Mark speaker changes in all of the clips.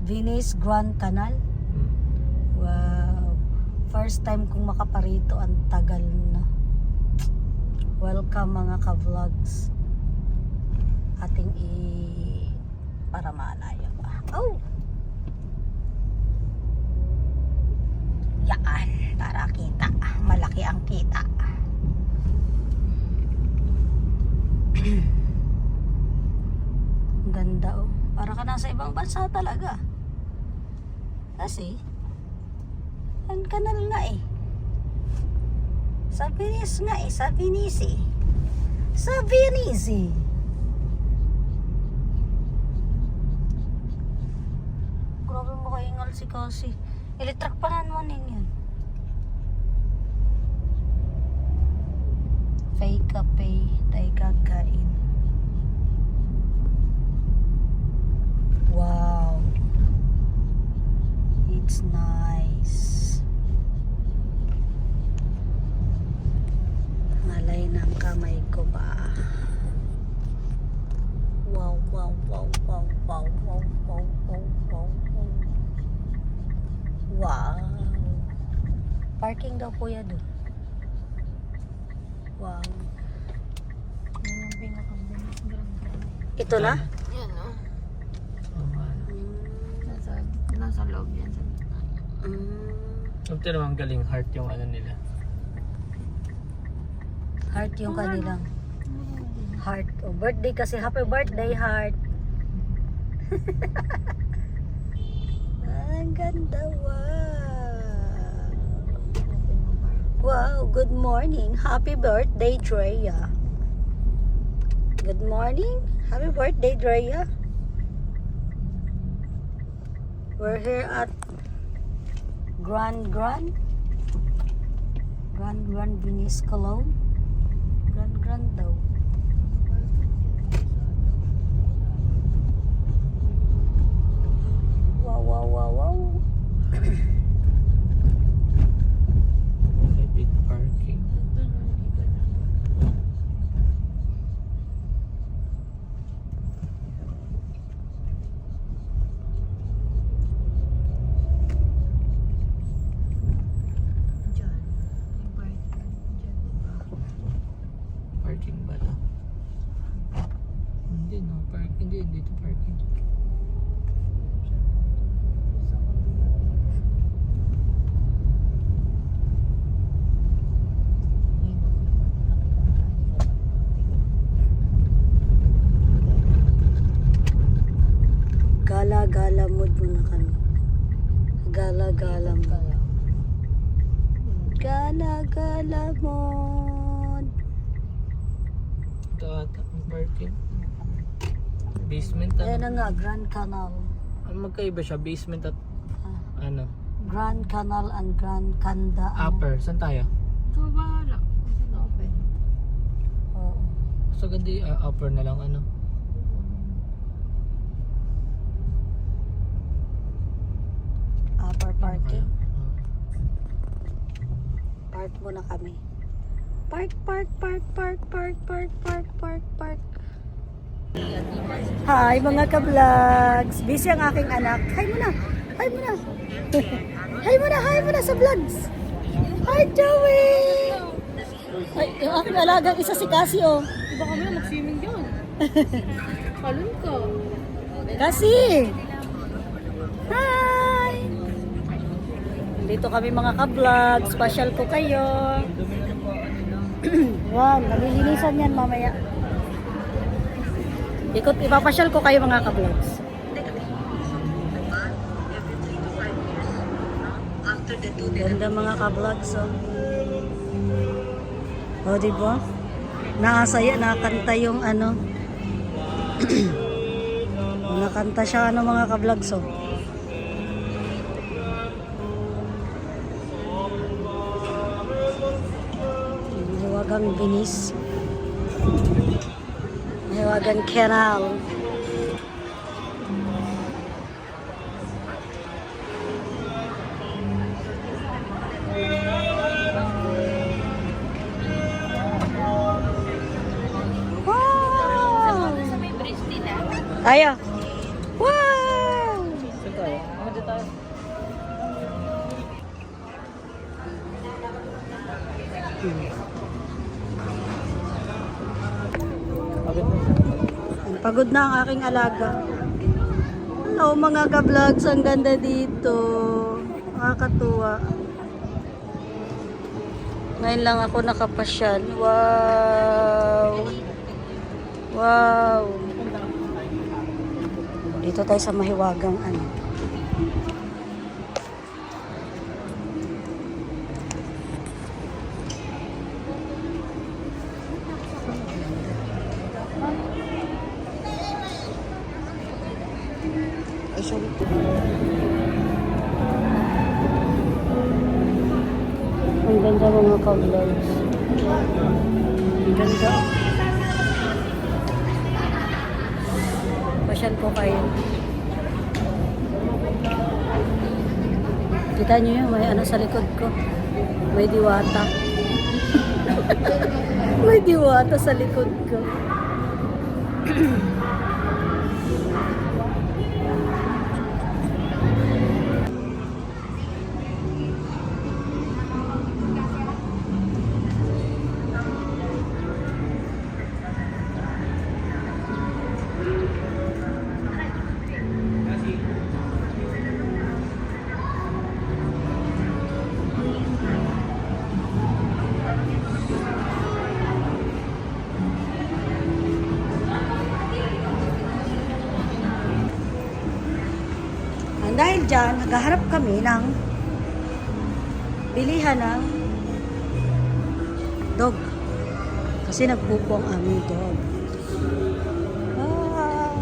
Speaker 1: Venice Grand Canal. Wow. First time kong makaparito, ang tagal na. Welcome mga ka-vlogs. Ating para malaya pa. Oh! Yan, para kita. Malaki ang kita. Ang ganda oh. Para ka nasa ibang bansa talaga. Kasi, ang kanal nga eh. Sa Venice nga eh. Sa Venice. Sa Venice. Grabe mo kaingal si Kasi. Elektrakpanan mo ninyo. Fake cafe. Tayo kakain. Wow. It's nice. Malay ng kamay ko ba? Wow, wow, wow, wow, wow, wow, wow, wow, wow, wow. Wow. Parking daw po yan doon. Wow. Ito na?
Speaker 2: Yan o. Nasa loob yan.
Speaker 3: Ito naman galing heart yung ano nila.
Speaker 1: Heart yung kanilang. Heart. Oh, birthday kasi. Happy birthday, heart. Ang ganda. Wow. Wow. Good morning. Happy birthday, Drea. Good morning. Happy birthday, Drea. We're here at Grand Venice Cologne. Grand daw. Wow, wow, wow, wow.
Speaker 3: Private parking. Parking ba ito? Hindi no, parking. Hindi, dito parking.
Speaker 1: Gala-gala mood muna kami. Gala-gala mood. Gala-gala mood.
Speaker 3: Ito ata ang parking. Basement
Speaker 1: Ayan na
Speaker 3: ano?
Speaker 1: nga, Grand Canal.
Speaker 3: Magkaiba siya, basement at ano?
Speaker 1: Grand Canal and Grand Canda.
Speaker 3: Upper, saan tayo?
Speaker 2: Ito bahala. Saan open?
Speaker 1: Oo.
Speaker 3: So gandi upper na lang ano?
Speaker 1: Upper parking. Park muna kami. Park. Hi mga ka-vlogs. Busy ang aking anak. Hi muna. Hi muna sa vlogs. Hi Joey. Ay, yung aking alagang isa si Cassie oh.
Speaker 2: Iba kami na mag-swimming dyan. Kalun ka.
Speaker 1: Cassie. Hi. Dito kami mga ka-vlogs. Pasyal ko kayo. Yan, nalilinisan yan mamaya. Ipapasyal ko kayo mga ka-vlogs. Ganda mga ka-vlogs oh. Oh, diba? Nakasaya, nakakanta yung ano. Nakanta siya ano mga ka-vlogs oh. Mahiwagang Venice. Mahiwagang Canal. Wow!
Speaker 2: Sa may bridge nila.
Speaker 1: Tayo. Wow!
Speaker 3: Pagod na siya.
Speaker 1: Pagod na ang aking alaga. Hello mga ka-vlogs, ang ganda dito. Nakakatuwa. Ngayon lang ako nakapasyal. Wow! Wow! Dito tayo sa mahiwagang ano. Ay, sorry. Ang ganda mga ka-vlogs. Ang ganda. Pasyal ko kayo. Kita nyo yun, may ano sa likod ko. May diwata. May diwata sa likod ko. Dahil dyan, naghaharap kami ng bilihan ng dog. Kasi nagpupo ang aming dog. Ah.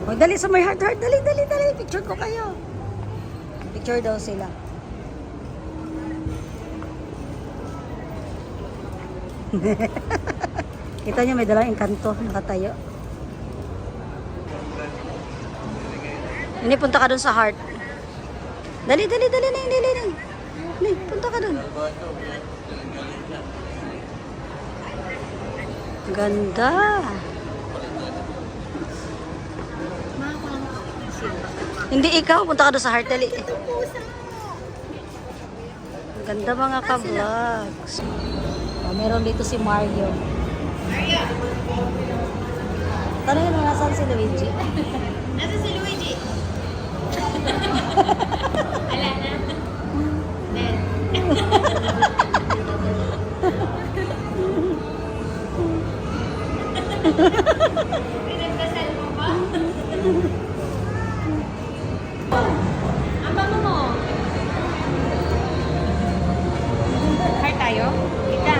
Speaker 1: O, dali sa my heart. Dali. Picture ko kayo. Picture daw sila. Kita nyo may dalang engkanto, nakatayo. Ini punta ka dun sa heart. Dali. Ni, punta ka dun. Ganda. Hindi ikaw, punta ka dun sa heart, dali. Ganda mga ka-vlogs. Meron dito si Mario. Tanongin mo, nasaan si Luigi?
Speaker 2: Nasa si Luigi? Ala na. Dead. Pinagdasal mo ba? Ang bango mo. Heart tayo? Ika.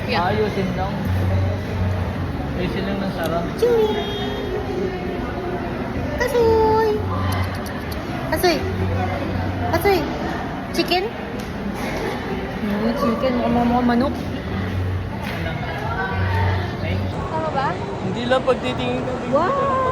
Speaker 2: Yeah.
Speaker 3: Ayusin lang. Ayusin lang ng sarap.
Speaker 2: Kasoy! Kasoy! Chicken? Chicken. Mga manok.
Speaker 3: Ay,
Speaker 2: Tama ba?
Speaker 3: hindi lang pagtitingin ka.
Speaker 2: Wow!